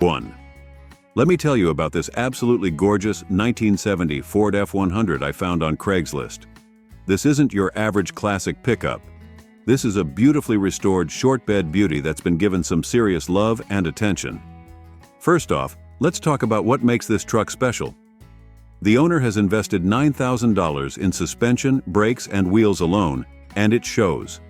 1. Let me tell you about this absolutely gorgeous 1970 Ford F-100 I found on Craigslist. This isn't your average classic pickup. This is a beautifully restored short bed beauty that's been given some serious love and attention. First off, let's talk about what makes this truck special. The owner has invested $9,000 in suspension, brakes, and wheels alone, and it shows.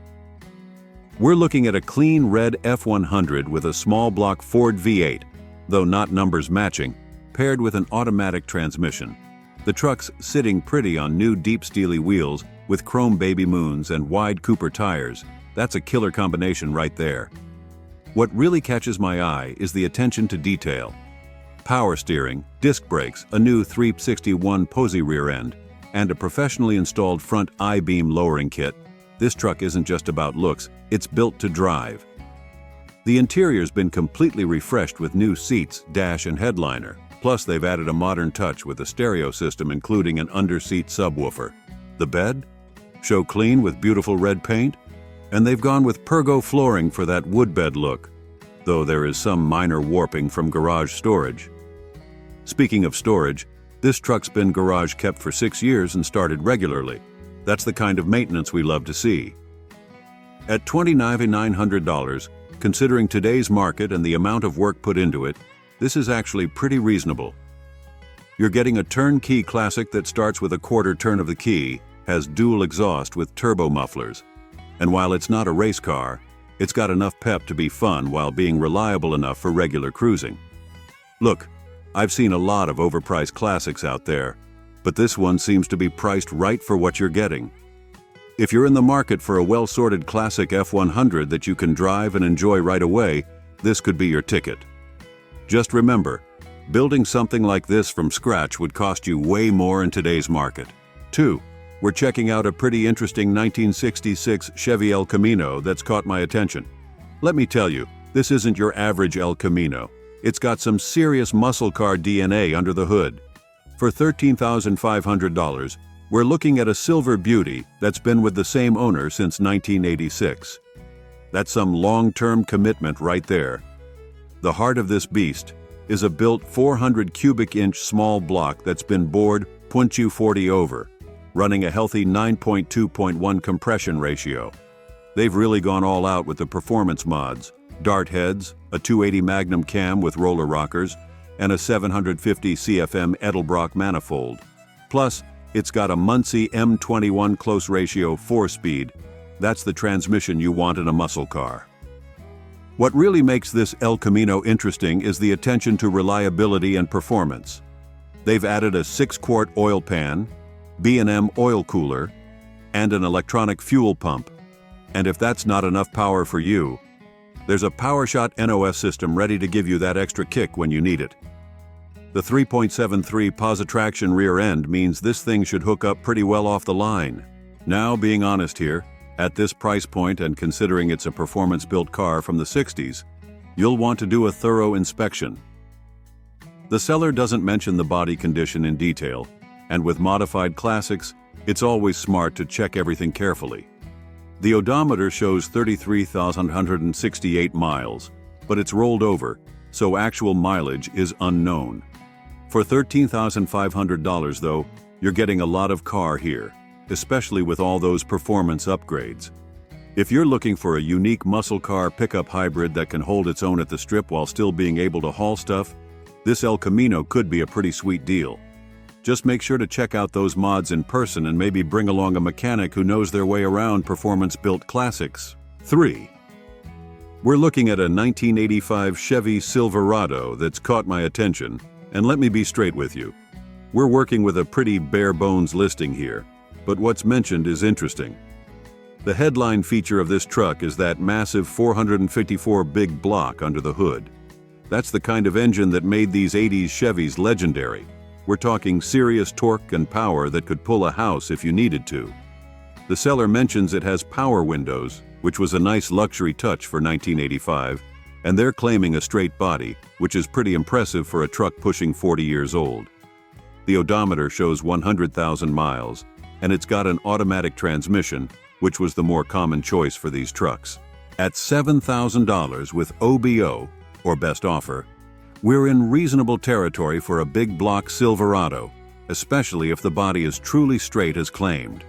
We're looking at a clean red F-100 with a small block Ford V8, though not numbers matching, paired with an automatic transmission. The truck's sitting pretty on new deep steely wheels with chrome baby moons and wide Cooper tires. That's a killer combination right there. What really catches my eye is the attention to detail. Power steering, disc brakes, a new 361 Posey rear end, and a professionally installed front I-beam lowering kit. This truck isn't just about looks, it's built to drive. The interior's been completely refreshed with new seats, dash, and headliner. Plus, they've added a modern touch with a stereo system including an under-seat subwoofer. The bed? Show clean with beautiful red paint. And they've gone with Pergo flooring for that wood bed look, though there is some minor warping from garage storage. Speaking of storage, this truck's been garage kept for 6 years and started regularly. That's the kind of maintenance we love to see. At $29,900, considering today's market and the amount of work put into it, this is actually pretty reasonable. You're getting a turnkey classic that starts with a quarter turn of the key, has dual exhaust with turbo mufflers. And while it's not a race car, it's got enough pep to be fun while being reliable enough for regular cruising. Look, I've seen a lot of overpriced classics out there, but this one seems to be priced right for what you're getting. If you're in the market for a well-sorted classic F-100 that you can drive and enjoy right away, this could be your ticket. Just remember, building something like this from scratch would cost you way more in today's market. 2. We're checking out a pretty interesting 1966 Chevy El Camino that's caught my attention. Let me tell you, this isn't your average El Camino. It's got some serious muscle car DNA under the hood. For $13,500, we're looking at a silver beauty that's been with the same owner since 1986. That's some long-term commitment right there. The heart of this beast is a built 400 cubic inch small block that's been bored .240 over, running a healthy 9.2.1 compression ratio. They've really gone all out with the performance mods, dart heads, a 280 Magnum cam with roller rockers, and a 750 CFM Edelbrock manifold. Plus, it's got a Muncie M21 close ratio 4-speed. That's the transmission you want in a muscle car. What really makes this El Camino interesting is the attention to reliability and performance. They've added a 6-quart oil pan, B&M oil cooler, and an electronic fuel pump. And if that's not enough power for you, there's a PowerShot NOS system ready to give you that extra kick when you need it. The 3.73 Positraction rear end means this thing should hook up pretty well off the line. Now, being honest here, at this price point and considering it's a performance-built car from the 60s, you'll want to do a thorough inspection. The seller doesn't mention the body condition in detail, and with modified classics, it's always smart to check everything carefully. The odometer shows 33,168 miles, but it's rolled over, so actual mileage is unknown. For $13,500 though, you're getting a lot of car here, especially with all those performance upgrades. If you're looking for a unique muscle car pickup hybrid that can hold its own at the strip while still being able to haul stuff, this El Camino could be a pretty sweet deal. Just make sure to check out those mods in person and maybe bring along a mechanic who knows their way around performance-built classics. 3. We're looking at a 1985 Chevy Silverado that's caught my attention, and let me be straight with you. We're working with a pretty bare-bones listing here, but what's mentioned is interesting. The headline feature of this truck is that massive 454 big block under the hood. That's the kind of engine that made these 80s Chevys legendary. We're talking serious torque and power that could pull a house if you needed to. The seller mentions it has power windows, which was a nice luxury touch for 1985, and they're claiming a straight body, which is pretty impressive for a truck pushing 40 years old. The odometer shows 100,000 miles, and it's got an automatic transmission, which was the more common choice for these trucks. At $7,000 with OBO, or best offer, We're in reasonable territory for a big block Silverado, especially if the body is truly straight as claimed.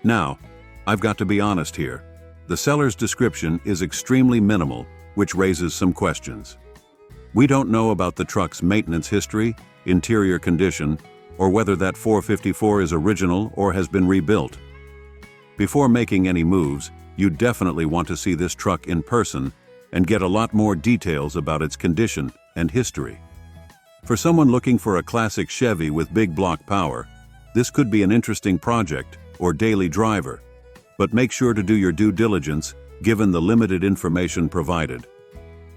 Now, I've got to be honest here. The seller's description is extremely minimal, which raises some questions. We don't know about the truck's maintenance history, interior condition, or whether that 454 is original or has been rebuilt. Before making any moves, you definitely want to see this truck in person and get a lot more details about its condition and history. For someone looking for a classic Chevy with big block power, this could be an interesting project or daily driver, but make sure to do your due diligence given the limited information provided.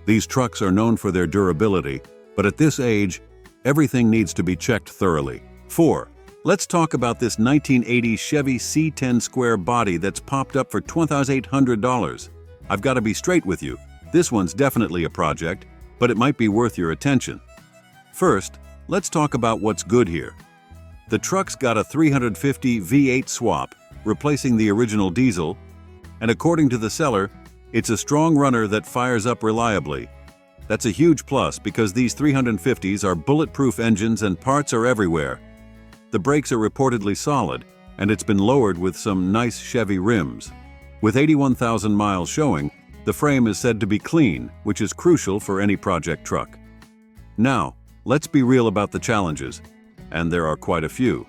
These trucks are known for their durability, but at this age, everything needs to be checked thoroughly. 4. Let's talk about this 1980 Chevy C10 square body that's popped up for $2,800. I've got to be straight with you. This one's definitely a project, but it might be worth your attention. First, let's talk about what's good here. The truck's got a 350 V8 swap, replacing the original diesel, and according to the seller, it's a strong runner that fires up reliably. That's a huge plus because these 350s are bulletproof engines and parts are everywhere. The brakes are reportedly solid, and it's been lowered with some nice Chevy rims. With 81,000 miles showing, the frame is said to be clean, which is crucial for any project truck. Now, let's be real about the challenges, and there are quite a few.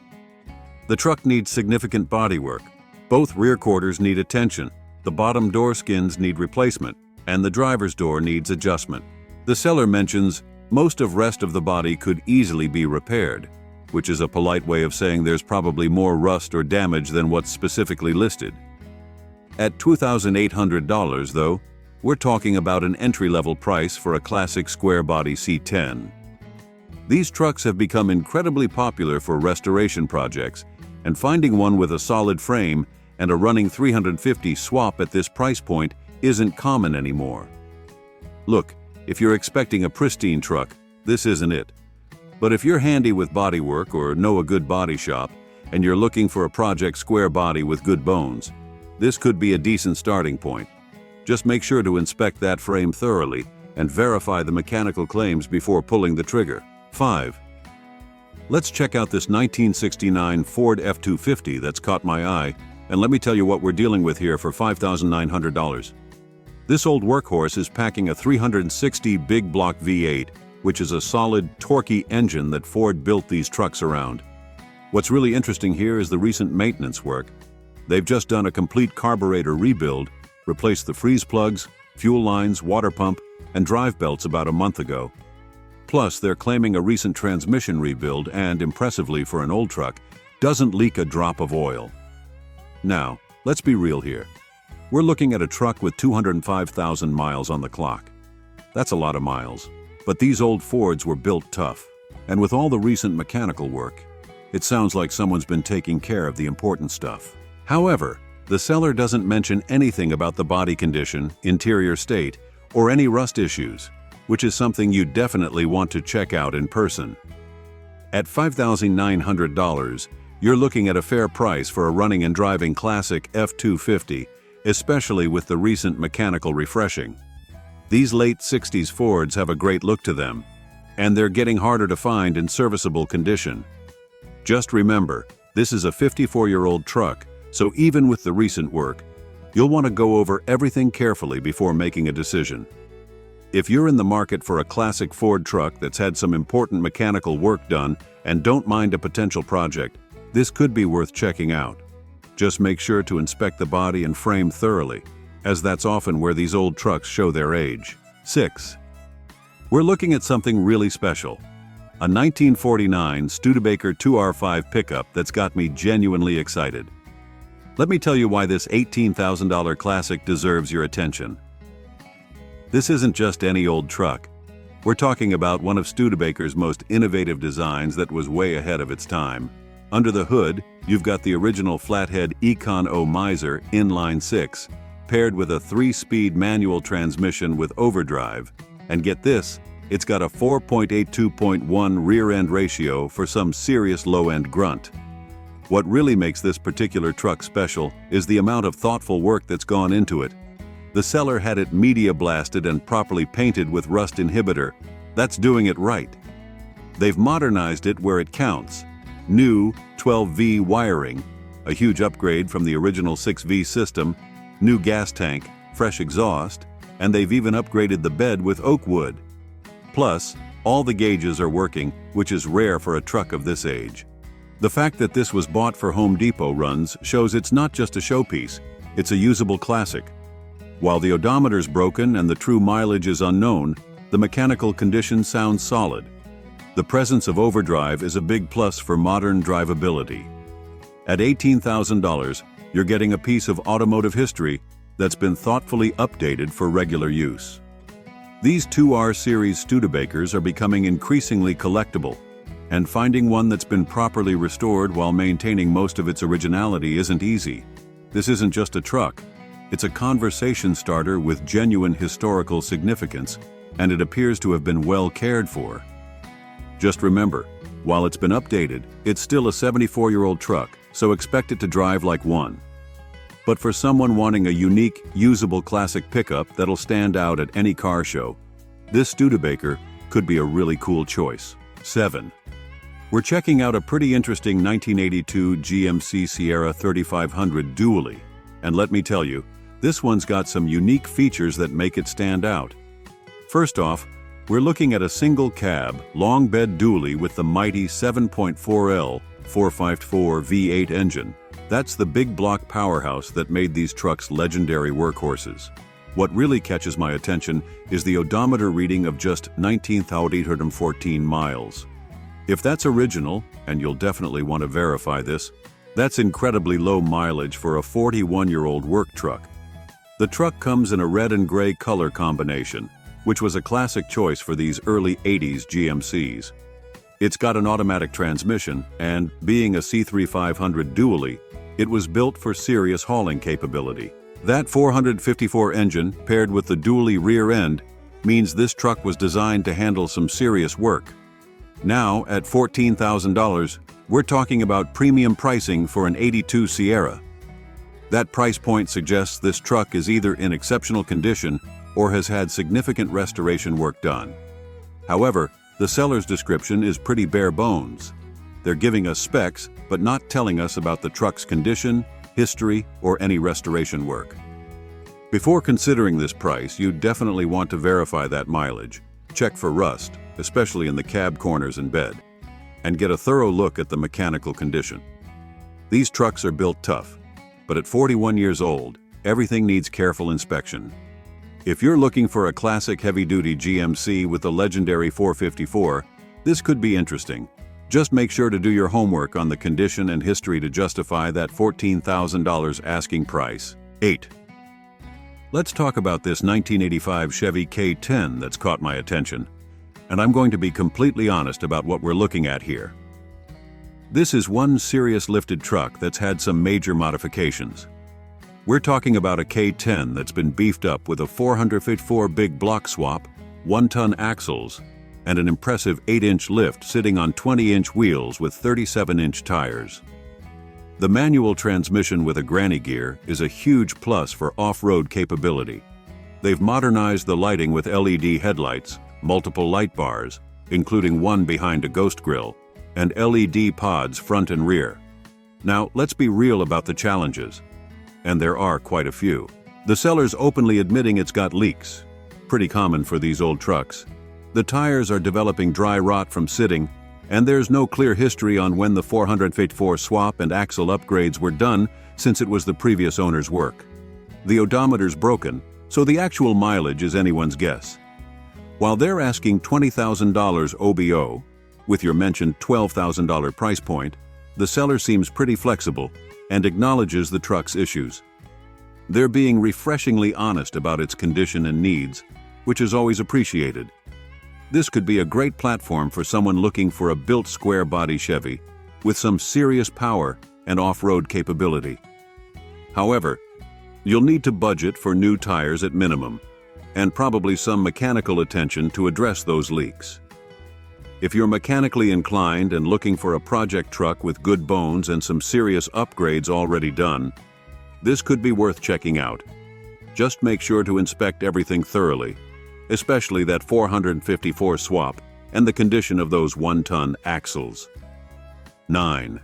The truck needs significant bodywork. Both rear quarters need attention, the bottom door skins need replacement, and the driver's door needs adjustment. The seller mentions most of rest of the body could easily be repaired, which is a polite way of saying there's probably more rust or damage than what's specifically listed. At $2,800 though, we're talking about an entry-level price for a classic square body C10. These trucks have become incredibly popular for restoration projects, and finding one with a solid frame and a running 350 swap at this price point isn't common anymore. Look, if you're expecting a pristine truck, this isn't it. But if you're handy with bodywork or know a good body shop, and you're looking for a project square body with good bones, this could be a decent starting point. Just make sure to inspect that frame thoroughly and verify the mechanical claims before pulling the trigger. 5. Let's check out this 1969 Ford F-250 that's caught my eye, and let me tell you what we're dealing with here for $5,900. This old workhorse is packing a 360 big block V8, which is a solid, torquey engine that Ford built these trucks around. What's really interesting here is the recent maintenance work. They've just done a complete carburetor rebuild, replaced the freeze plugs, fuel lines, water pump, and drive belts about a month ago. Plus, they're claiming a recent transmission rebuild and, impressively for an old truck, doesn't leak a drop of oil. Now, let's be real here. We're looking at a truck with 205,000 miles on the clock. That's a lot of miles. But these old Fords were built tough, and with all the recent mechanical work, it sounds like someone's been taking care of the important stuff. However, the seller doesn't mention anything about the body condition, interior state, or any rust issues, which is something you definitely want to check out in person. At $5,900, you're looking at a fair price for a running and driving classic F-250, especially with the recent mechanical refreshing. These late 60s Fords have a great look to them, and they're getting harder to find in serviceable condition. Just remember, this is a 54-year-old truck, so even with the recent work, you'll want to go over everything carefully before making a decision. If you're in the market for a classic Ford truck that's had some important mechanical work done and don't mind a potential project, this could be worth checking out. Just make sure to inspect the body and frame thoroughly, as that's often where these old trucks show their age. 6. We're looking at something really special. A 1949 Studebaker 2R5 pickup that's got me genuinely excited. Let me tell you why this $18,000 classic deserves your attention. This isn't just any old truck. We're talking about one of Studebaker's most innovative designs that was way ahead of its time. Under the hood, you've got the original flathead Econ-O Miser inline 6, paired with a 3-speed manual transmission with overdrive. And get this, it's got a 4.82:1 rear-end ratio for some serious low-end grunt. What really makes this particular truck special is the amount of thoughtful work that's gone into it. The seller had it media blasted and properly painted with rust inhibitor, That's doing it right. They've modernized it where it counts. New 12V wiring, a huge upgrade from the original 6V system, new gas tank, fresh exhaust, and they've even upgraded the bed with oak wood. Plus, all the gauges are working, which is rare for a truck of this age. The fact that this was bought for Home Depot runs shows it's not just a showpiece, it's a usable classic. While the odometer's broken and the true mileage is unknown, the mechanical condition sounds solid. The presence of overdrive is a big plus for modern drivability. At $18,000, you're getting a piece of automotive history that's been thoughtfully updated for regular use. These 2R series Studebakers are becoming increasingly collectible, and finding one that's been properly restored while maintaining most of its originality isn't easy. This isn't just a truck, it's a conversation starter with genuine historical significance, and it appears to have been well cared for. Just remember, while it's been updated, it's still a 74-year-old truck, so expect it to drive like one. But for someone wanting a unique, usable classic pickup that'll stand out at any car show, this Studebaker could be a really cool choice. 7. We're checking out a pretty interesting 1982 GMC Sierra 3500 dually, and let me tell you, this one's got some unique features that make it stand out. First off, we're looking at a single cab, long bed dually with the mighty 7.4L 454 V8 engine. That's the big block powerhouse that made these trucks legendary workhorses. What really catches my attention is the odometer reading of just 19,814 miles. If that's original, and you'll definitely want to verify this, that's incredibly low mileage for a 41-year-old work truck. The truck comes in a red and gray color combination, which was a classic choice for these early 80s GMCs. It's got an automatic transmission, and being a C3500 dually, it was built for serious hauling capability. That 454 engine, paired with the dually rear end, means this truck was designed to handle some serious work. Now, at $14,000, we're talking about premium pricing for an '82 Sierra. That price point suggests this truck is either in exceptional condition or has had significant restoration work done. However, the seller's description is pretty bare bones. They're giving us specs, but not telling us about the truck's condition, history, or any restoration work. Before considering this price, you definitely want to verify that mileage. Check for rust, especially in the cab corners and bed, and get a thorough look at the mechanical condition. These trucks are built tough, but at 41 years old, everything needs careful inspection. If you're looking for a classic heavy-duty GMC with the legendary 454, this could be interesting. Just make sure to do your homework on the condition and history to justify that $14,000 asking price. 8. Let's talk about this 1985 Chevy K10 that's caught my attention, and I'm going to be completely honest about what we're looking at here. This is one serious lifted truck that's had some major modifications. We're talking about a K10 that's been beefed up with a 454 big block swap, 1-ton axles, and an impressive 8-inch lift sitting on 20-inch wheels with 37-inch tires. The manual transmission with a granny gear is a huge plus for off-road capability. They've modernized the lighting with LED headlights, multiple light bars, including one behind a ghost grille, and LED pods front and rear. Now, let's be real about the challenges. And there are quite a few. The seller's openly admitting it's got leaks. Pretty common for these old trucks. The tires are developing dry rot from sitting, and there's no clear history on when the 454 swap and axle upgrades were done since it was the previous owner's work. The odometer's broken, so the actual mileage is anyone's guess. While they're asking $20,000 OBO, with your mentioned $12,000 price point, the seller seems pretty flexible and acknowledges the truck's issues. They're being refreshingly honest about its condition and needs, which is always appreciated. This could be a great platform for someone looking for a built square body Chevy with some serious power and off-road capability. However, you'll need to budget for new tires at minimum, and probably some mechanical attention to address those leaks. If you're mechanically inclined and looking for a project truck with good bones and some serious upgrades already done, this could be worth checking out. Just make sure to inspect everything thoroughly, especially that 454 swap and the condition of those 1-ton axles. 9.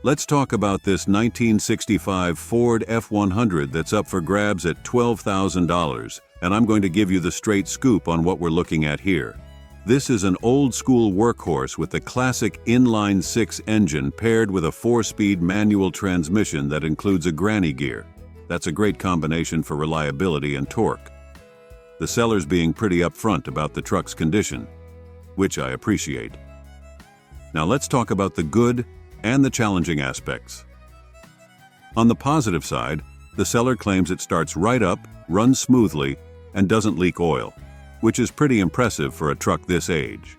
Let's talk about this 1965 Ford F100 that's up for grabs at $12,000, and I'm going to give you the straight scoop on what we're looking at here. This is an old-school workhorse with the classic inline-six engine paired with a 4-speed manual transmission that includes a granny gear. That's a great combination for reliability and torque. The seller's being pretty upfront about the truck's condition, which I appreciate. Now let's talk about the good and the challenging aspects. On the positive side, the seller claims it starts right up, runs smoothly, and doesn't leak oil, which is pretty impressive for a truck this age.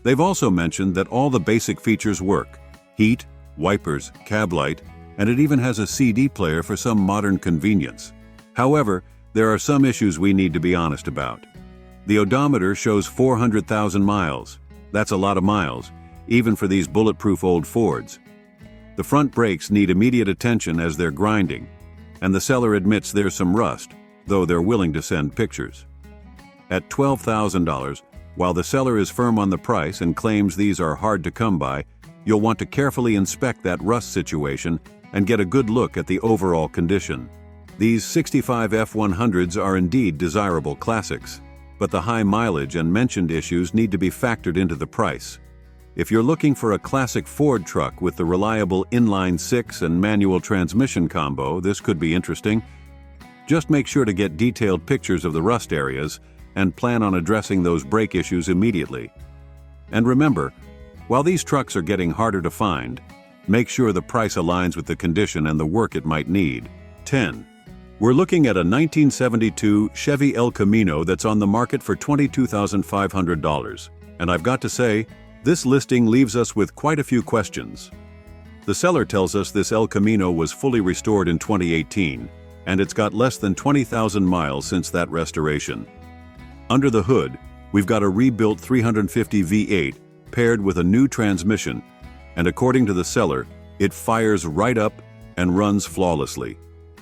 They've also mentioned that all the basic features work: heat, wipers, cab light, and it even has a CD player for some modern convenience. However, there are some issues we need to be honest about. The odometer shows 400,000 miles. That's a lot of miles, even for these bulletproof old Fords. The front brakes need immediate attention as they're grinding, and the seller admits there's some rust, though they're willing to send pictures. At $12,000, while the seller is firm on the price and claims these are hard to come by, you'll want to carefully inspect that rust situation and get a good look at the overall condition. These 65 F100s are indeed desirable classics, but the high mileage and mentioned issues need to be factored into the price. If you're looking for a classic Ford truck with the reliable inline-six and manual transmission combo, this could be interesting. Just make sure to get detailed pictures of the rust areas and plan on addressing those brake issues immediately. And remember, while these trucks are getting harder to find, make sure the price aligns with the condition and the work it might need. 10. We're looking at a 1972 Chevy El Camino that's on the market for $22,500. And I've got to say, this listing leaves us with quite a few questions. The seller tells us this El Camino was fully restored in 2018, and it's got less than 20,000 miles since that restoration. Under the hood, we've got a rebuilt 350 V8 paired with a new transmission, and according to the seller, it fires right up and runs flawlessly.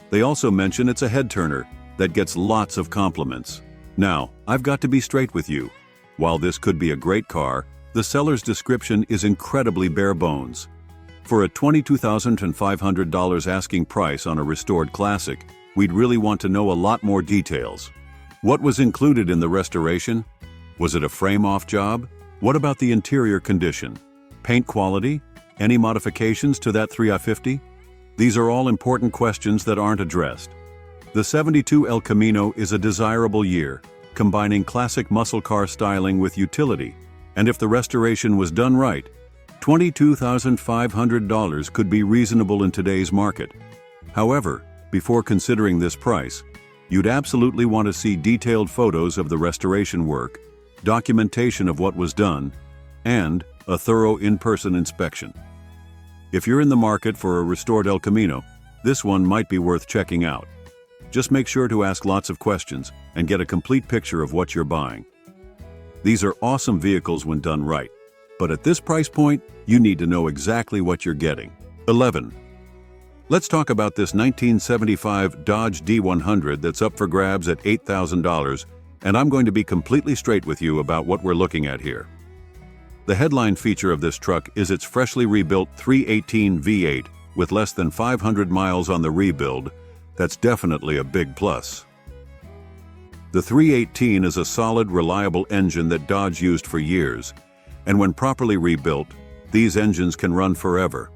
They also mention it's a head-turner that gets lots of compliments. Now, I've got to be straight with you. While this could be a great car, the seller's description is incredibly bare bones. For a $22,500 asking price on a restored classic, we'd really want to know a lot more details. What was included in the restoration? Was it a frame-off job? What about the interior condition? Paint quality? Any modifications to that 3i50? These are all important questions that aren't addressed. The 72 El Camino is a desirable year, combining classic muscle car styling with utility. And if the restoration was done right, $22,500 could be reasonable in today's market. However, before considering this price, you'd absolutely want to see detailed photos of the restoration work, documentation of what was done, and a thorough in-person inspection. If you're in the market for a restored El Camino, this one might be worth checking out. Just make sure to ask lots of questions and get a complete picture of what you're buying. These are awesome vehicles when done right, but at this price point, you need to know exactly what you're getting. 11. Let's talk about this 1975 Dodge D100 that's up for grabs at $8,000, and I'm going to be completely straight with you about what we're looking at here. The headline feature of this truck is its freshly rebuilt 318 V8 with less than 500 miles on the rebuild. That's definitely a big plus. The 318 is a solid, reliable engine that Dodge used for years, and when properly rebuilt, these engines can run forever.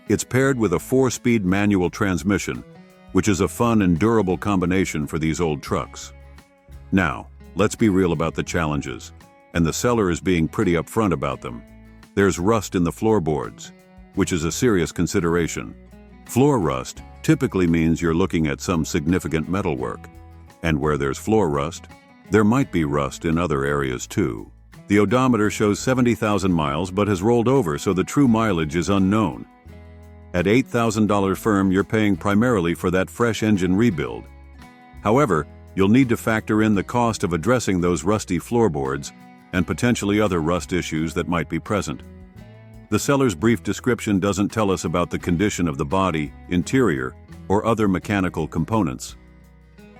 It's paired with a 4-speed manual transmission, which is a fun and durable combination for these old trucks. Now, let's be real about the challenges, and the seller is being pretty upfront about them. There's rust in the floorboards, which is a serious consideration. Floor rust typically means you're looking at some significant metalwork. And where there's floor rust, there might be rust in other areas too. The odometer shows 70,000 miles but has rolled over, so the true mileage is unknown. At $8,000 firm, you're paying primarily for that fresh engine rebuild. However, you'll need to factor in the cost of addressing those rusty floorboards and potentially other rust issues that might be present. The seller's brief description doesn't tell us about the condition of the body, interior, or other mechanical components.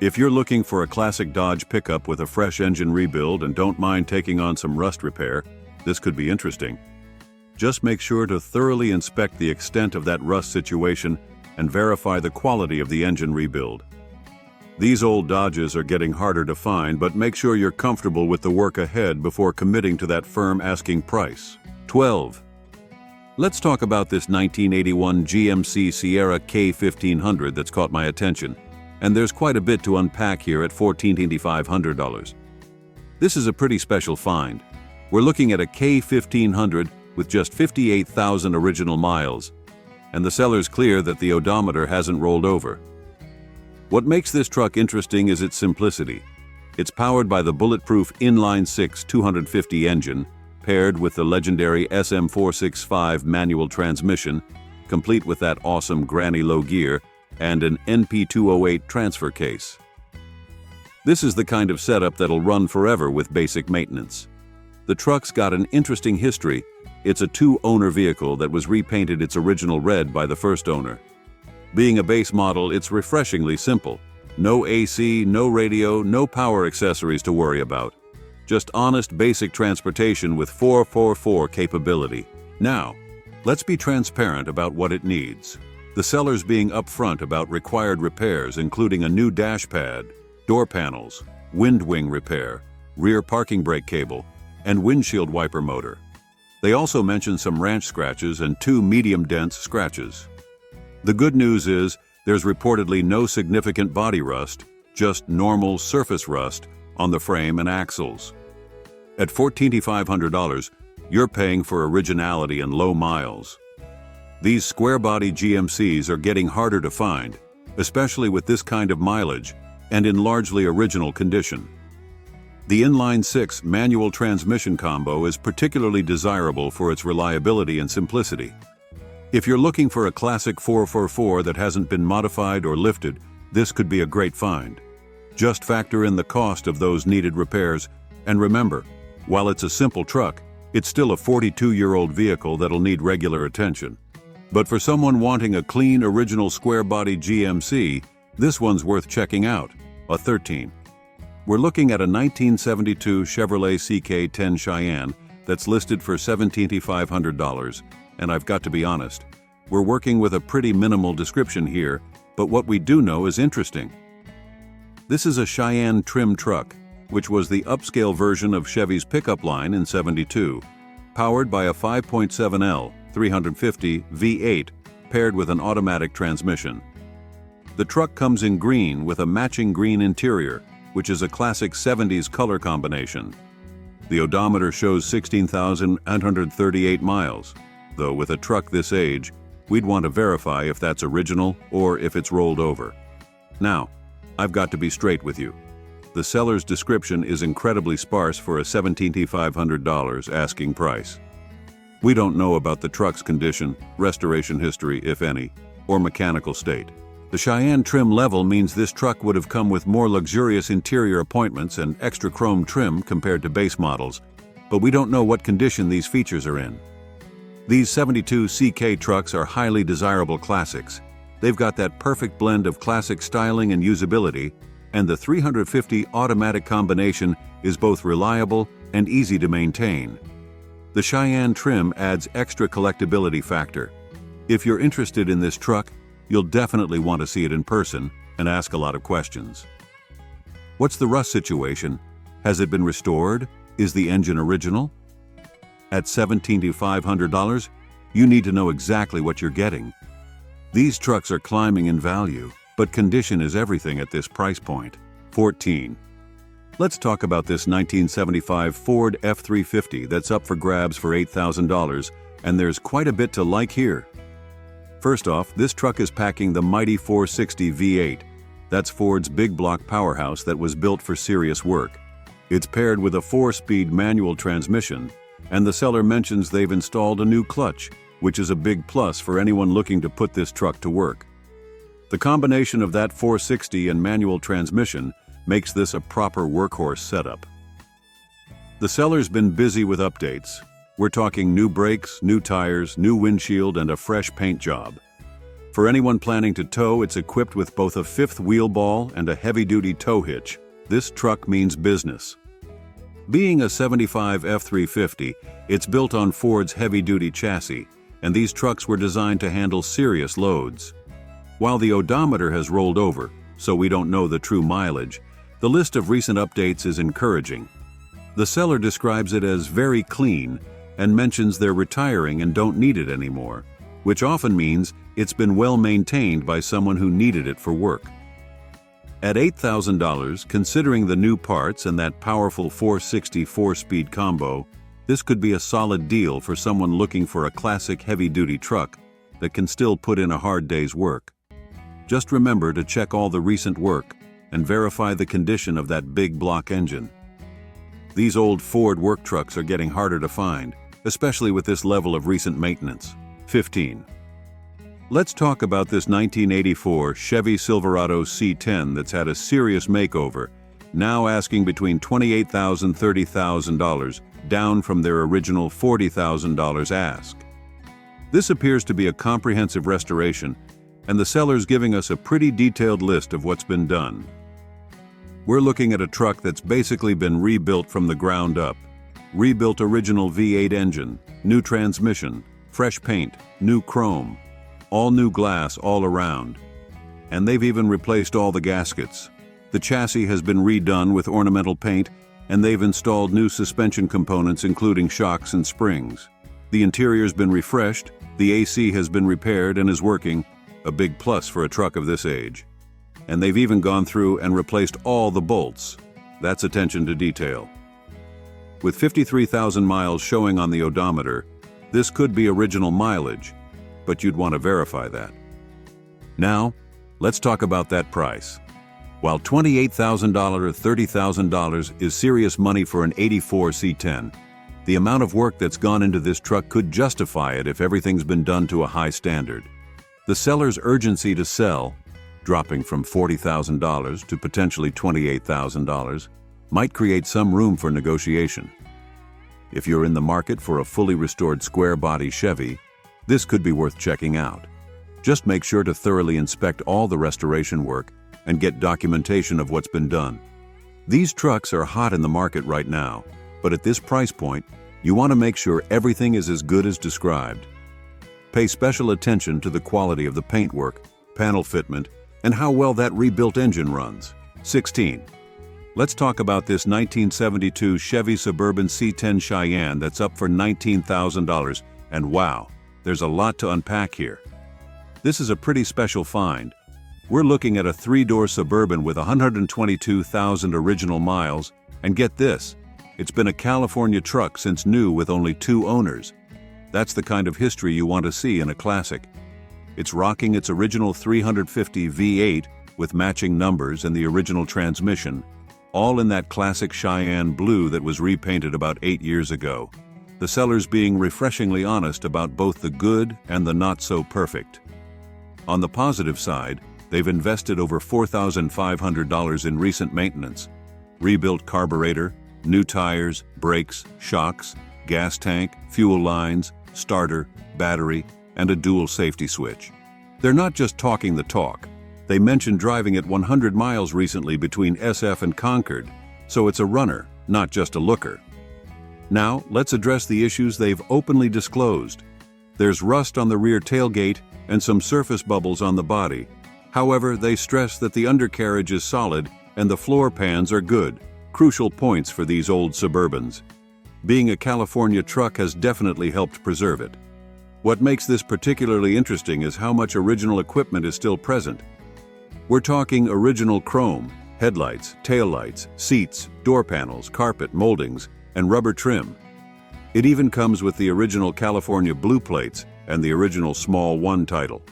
If you're looking for a classic Dodge pickup with a fresh engine rebuild and don't mind taking on some rust repair, this could be interesting. Just make sure to thoroughly inspect the extent of that rust situation and verify the quality of the engine rebuild. These old Dodges are getting harder to find, but make sure you're comfortable with the work ahead before committing to that firm asking price. 12. Let's talk about this 1981 GMC Sierra K1500 that's caught my attention, and there's quite a bit to unpack here at $14,500. This is a pretty special find. We're looking at a K1500 with just 58,000 original miles, and the seller's clear that the odometer hasn't rolled over. What makes this truck interesting is its simplicity. It's powered by the bulletproof inline-six 250 engine, paired with the legendary SM465 manual transmission, complete with that awesome granny low gear, and an NP208 transfer case. This is the kind of setup that'll run forever with basic maintenance. The truck's got an interesting history. It's a two-owner vehicle that was repainted its original red by the first owner. Being a base model, it's refreshingly simple. No AC, no radio, no power accessories to worry about. Just honest basic transportation with 4x4 capability. Now, let's be transparent about what it needs. The seller's being upfront about required repairs, including a new dash pad, door panels, wind wing repair, rear parking brake cable, and windshield wiper motor. They also mention some ranch scratches and 2 medium-dense scratches. The good news is there's reportedly no significant body rust, just normal surface rust on the frame and axles. At $14,500, you're paying for originality and low miles. These square-body GMCs are getting harder to find, especially with this kind of mileage and in largely original condition. The inline-six manual transmission combo is particularly desirable for its reliability and simplicity. If you're looking for a classic 4x4 that hasn't been modified or lifted, this could be a great find. Just factor in the cost of those needed repairs, and remember, while it's a simple truck, it's still a 42-year-old vehicle that'll need regular attention. But for someone wanting a clean, original square-body GMC, this one's worth checking out, a 13. We're looking at a 1972 Chevrolet CK10 Cheyenne that's listed for $17,500, and I've got to be honest, we're working with a pretty minimal description here, but what we do know is interesting. This is a Cheyenne trim truck, which was the upscale version of Chevy's pickup line in '72, powered by a 5.7L 350 V8 paired with an automatic transmission. The truck comes in green with a matching green interior, which is a classic 70s color combination. The odometer shows 16,938 miles, though with a truck this age, we'd want to verify if that's original or if it's rolled over. Now, I've got to be straight with you. The seller's description is incredibly sparse for a $17,500 asking price. We don't know about the truck's condition, restoration history, if any, or mechanical state. The Cheyenne trim level means this truck would have come with more luxurious interior appointments and extra chrome trim compared to base models, but we don't know what condition these features are in. These 72 CK trucks are highly desirable classics. They've got that perfect blend of classic styling and usability, and the 350 automatic combination is both reliable and easy to maintain. The Cheyenne trim adds extra collectability factor. If you're interested in this truck, you'll definitely want to see it in person and ask a lot of questions. What's the rust situation? Has it been restored? Is the engine original? At $17,500, you need to know exactly what you're getting. These trucks are climbing in value, but condition is everything at this price point. 14. Let's talk about this 1975 Ford F-350 that's up for grabs for $8,000, and there's quite a bit to like here. First off, this truck is packing the mighty 460 V8. That's Ford's big block powerhouse that was built for serious work. It's paired with a 4-speed manual transmission, and the seller mentions they've installed a new clutch, which is a big plus for anyone looking to put this truck to work. The combination of that 460 and manual transmission makes this a proper workhorse setup. The seller's been busy with updates. We're talking new brakes, new tires, new windshield, and a fresh paint job. For anyone planning to tow, it's equipped with both a fifth wheel ball and a heavy-duty tow hitch. This truck means business. Being a 75 F350, it's built on Ford's heavy-duty chassis, and these trucks were designed to handle serious loads. While the odometer has rolled over, so we don't know the true mileage, the list of recent updates is encouraging. The seller describes it as very clean and mentions they're retiring and don't need it anymore, which often means it's been well maintained by someone who needed it for work. At $8,000, considering the new parts and that powerful 460 4-speed combo, this could be a solid deal for someone looking for a classic heavy-duty truck that can still put in a hard day's work. Just remember to check all the recent work and verify the condition of that big block engine. These old Ford work trucks are getting harder to find, especially with this level of recent maintenance. 15. Let's talk about this 1984 Chevy Silverado C10 that's had a serious makeover, now asking between $28,000 and $30,000, down from their original $40,000 ask. This appears to be a comprehensive restoration, and the seller's giving us a pretty detailed list of what's been done. We're looking at a truck that's basically been rebuilt from the ground up. Rebuilt original V8 engine, new transmission, fresh paint, new chrome, all new glass all around. And they've even replaced all the gaskets. The chassis has been redone with ornamental paint, and they've installed new suspension components including shocks and springs. The interior's been refreshed, the AC has been repaired and is working, a big plus for a truck of this age. And they've even gone through and replaced all the bolts. That's attention to detail. With 53,000 miles showing on the odometer, this could be original mileage, but you'd want to verify that. Now, let's talk about that price. While $28,000 or $30,000 is serious money for an 84 C10, the amount of work that's gone into this truck could justify it if everything's been done to a high standard. The seller's urgency to sell, dropping from $40,000 to potentially $28,000, might create some room for negotiation. If you're in the market for a fully restored square-body Chevy, this could be worth checking out. Just make sure to thoroughly inspect all the restoration work and get documentation of what's been done. These trucks are hot in the market right now, but at this price point, you want to make sure everything is as good as described. Pay special attention to the quality of the paintwork, panel fitment, and how well that rebuilt engine runs. 16. Let's talk about this 1972 Chevy Suburban C10 Cheyenne that's up for $19,000, and wow, there's a lot to unpack here. This is a pretty special find. We're looking at a 3-door Suburban with 122,000 original miles, and get this, it's been a California truck since new with only 2 owners. That's the kind of history you want to see in a classic. It's rocking its original 350 V8 with matching numbers and the original transmission, all in that classic Cheyenne blue that was repainted about 8 years ago. The seller's being refreshingly honest about both the good and the not-so-perfect. On the positive side, they've invested over $4,500 in recent maintenance. Rebuilt carburetor, new tires, brakes, shocks, gas tank, fuel lines, starter, battery, and a dual safety switch. They're not just talking the talk. They mentioned driving at 100 miles recently between SF and Concord, so it's a runner, not just a looker. Now, let's address the issues they've openly disclosed. There's rust on the rear tailgate and some surface bubbles on the body. However, they stress that the undercarriage is solid and the floor pans are good, crucial points for these old Suburbans. Being a California truck has definitely helped preserve it. What makes this particularly interesting is how much original equipment is still present. We're talking original chrome, headlights, taillights, seats, door panels, carpet, moldings, and rubber trim. It even comes with the original California blue plates and the original Small 1 title.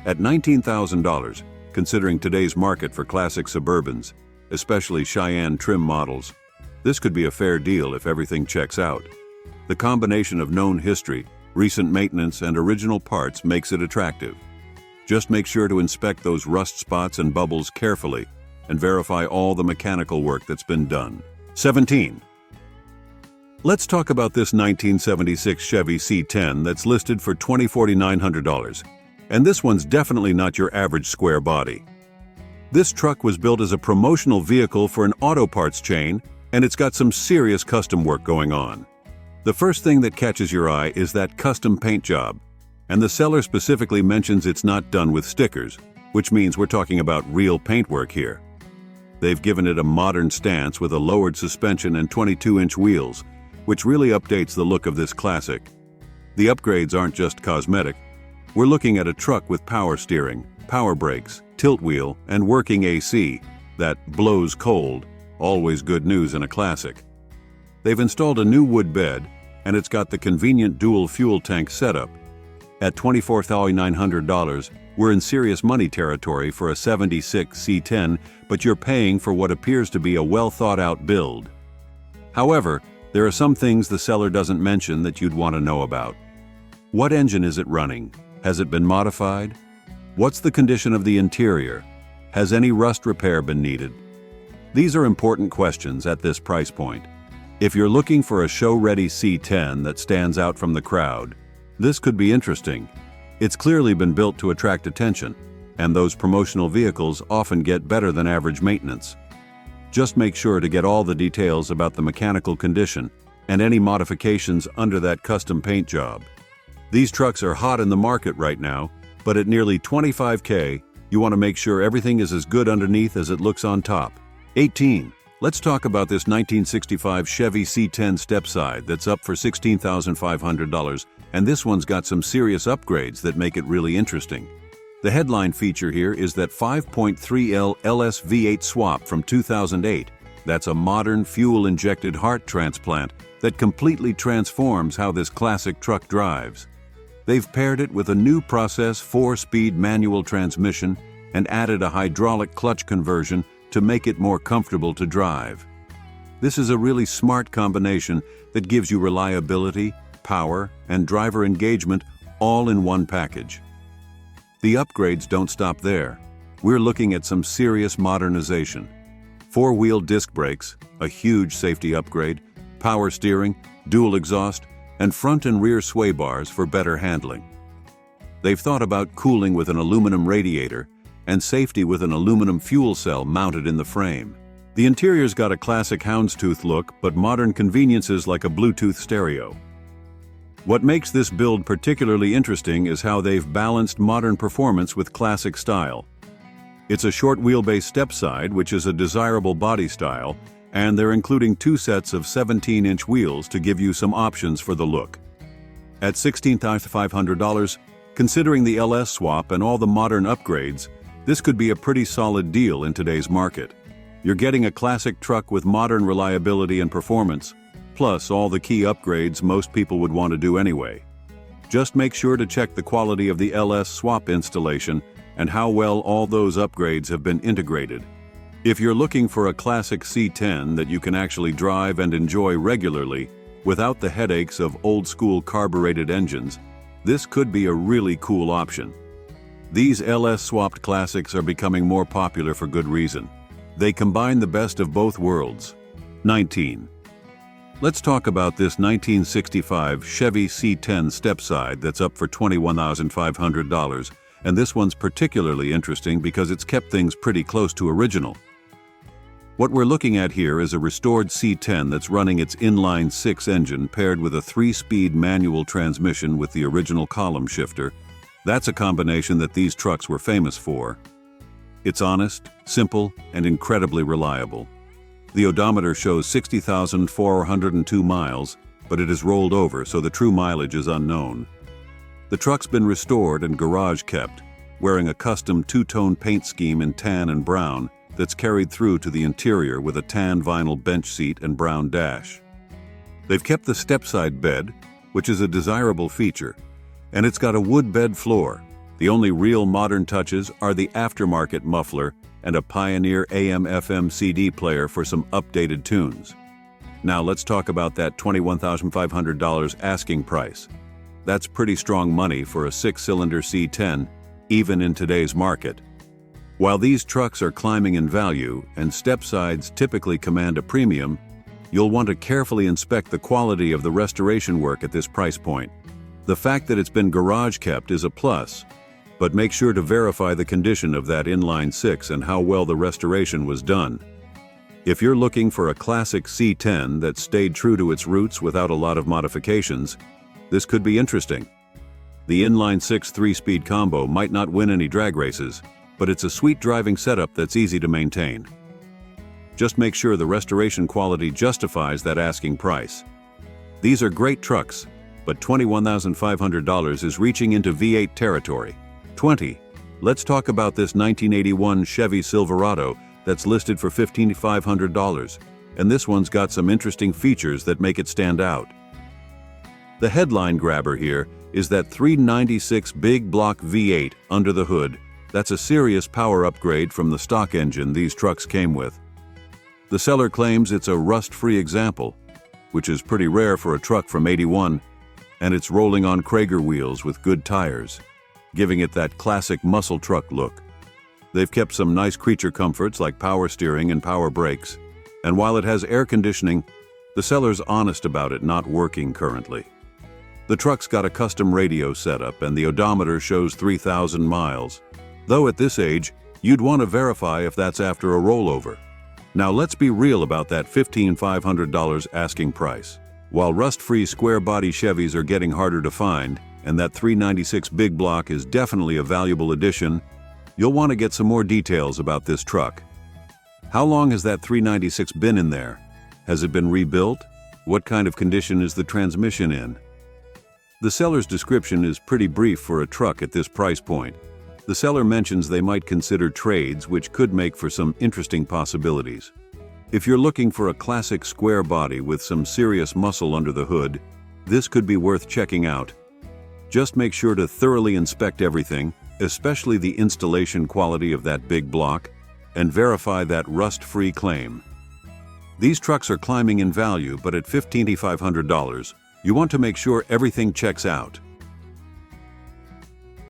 At $19,000, considering today's market for classic Suburbans, especially Cheyenne trim models, this could be a fair deal if everything checks out. The combination of known history, recent maintenance, and original parts makes it attractive. Just make sure to inspect those rust spots and bubbles carefully and verify all the mechanical work that's been done. 17. Let's talk about this 1976 Chevy C10 that's listed for $24,900. And this one's definitely not your average square body. This truck was built as a promotional vehicle for an auto parts chain, and it's got some serious custom work going on. The first thing that catches your eye is that custom paint job, and the seller specifically mentions it's not done with stickers, which means we're talking about real paintwork here. They've given it a modern stance with a lowered suspension and 22-inch wheels, which really updates the look of this classic. The upgrades aren't just cosmetic. We're looking at a truck with power steering, power brakes, tilt wheel, and working AC that blows cold, always good news in a classic. They've installed a new wood bed, and it's got the convenient dual fuel tank setup. At $24,900, we're in serious money territory for a 76 C10, but you're paying for what appears to be a well-thought-out build. However, there are some things the seller doesn't mention that you'd want to know about. What engine is it running? Has it been modified? What's the condition of the interior? Has any rust repair been needed? These are important questions at this price point. If you're looking for a show-ready C10 that stands out from the crowd, this could be interesting. It's clearly been built to attract attention, and those promotional vehicles often get better than average maintenance. Just make sure to get all the details about the mechanical condition and any modifications under that custom paint job. These trucks are hot in the market right now, but at nearly $25K, you want to make sure everything is as good underneath as it looks on top. 18. Let's talk about this 1965 Chevy C10 stepside that's up for $16,500, and this one's got some serious upgrades that make it really interesting. The headline feature here is that 5.3L LS V8 swap from 2008. That's a modern fuel-injected heart transplant that completely transforms how this classic truck drives. They've paired it with a new process 4-speed manual transmission and added a hydraulic clutch conversion to make it more comfortable to drive. This is a really smart combination that gives you reliability, power, and driver engagement all in one package. The upgrades don't stop there. We're looking at some serious modernization. 4-wheel disc brakes, a huge safety upgrade, power steering, dual exhaust, and front and rear sway bars for better handling. They've thought about cooling with an aluminum radiator and safety with an aluminum fuel cell mounted in the frame. The interior's got a classic houndstooth look, but modern conveniences like a Bluetooth stereo. What makes this build particularly interesting is how they've balanced modern performance with classic style. It's a short wheelbase stepside, which is a desirable body style, and they're including 2 sets of 17-inch wheels to give you some options for the look. At $16,500, considering the LS swap and all the modern upgrades, this could be a pretty solid deal in today's market. You're getting a classic truck with modern reliability and performance, plus all the key upgrades most people would want to do anyway. Just make sure to check the quality of the LS swap installation and how well all those upgrades have been integrated. If you're looking for a classic C10 that you can actually drive and enjoy regularly without the headaches of old-school carbureted engines, this could be a really cool option. These LS-swapped classics are becoming more popular for good reason. They combine the best of both worlds. 19. Let's talk about this 1965 Chevy C10 stepside that's up for $21,500, and this one's particularly interesting because it's kept things pretty close to original. What we're looking at here is a restored C10 that's running its inline-6 engine paired with a 3-speed manual transmission with the original column shifter. That's a combination that these trucks were famous for. It's honest, simple, and incredibly reliable. The odometer shows 60,402 miles, but it is rolled over, so the true mileage is unknown. The truck's been restored and garage kept, wearing a custom 2-tone paint scheme in tan and brown that's carried through to the interior with a tan vinyl bench seat and brown dash. They've kept the stepside bed, which is a desirable feature, and it's got a wood bed floor. The only real modern touches are the aftermarket muffler and a Pioneer AM/FM CD player for some updated tunes. Now let's talk about that $21,500 asking price. That's pretty strong money for a 6-cylinder C10, even in today's market. While these trucks are climbing in value and stepsides typically command a premium, you'll want to carefully inspect the quality of the restoration work at this price point. The fact that it's been garage kept is a plus, But make sure to verify the condition of that inline six and how well the restoration was done. If you're looking for a classic C10 that stayed true to its roots without a lot of modifications, this could be interesting. The inline six 3-speed combo might not win any drag races, but it's a sweet driving setup that's easy to maintain. Just make sure the restoration quality justifies that asking price. These are great trucks, but $21,500 is reaching into V8 territory. Let's talk about this 1981 Chevy Silverado that's listed for $15,500, and this one's got some interesting features that make it stand out. The headline grabber here is that 396 big block V8 under the hood. That's a serious power upgrade from the stock engine these trucks came with. The seller claims it's a rust-free example, which is pretty rare for a truck from '81, and it's rolling on Cragar wheels with good tires, giving it that classic muscle truck look. They've kept some nice creature comforts like power steering and power brakes, and while it has air conditioning, the seller's honest about it not working currently. The truck's got a custom radio setup and the odometer shows 3,000 miles, though at this age, you'd want to verify if that's after a rollover. Now let's be real about that $15,500 asking price. While rust-free square-body Chevys are getting harder to find, and that 396 big block is definitely a valuable addition, you'll want to get some more details about this truck. How long has that 396 been in there? Has it been rebuilt? What kind of condition is the transmission in? The seller's description is pretty brief for a truck at this price point. The seller mentions they might consider trades, which could make for some interesting possibilities. If you're looking for a classic square body with some serious muscle under the hood, this could be worth checking out. Just make sure to thoroughly inspect everything, especially the installation quality of that big block, and verify that rust-free claim. These trucks are climbing in value, but at $15,500, you want to make sure everything checks out.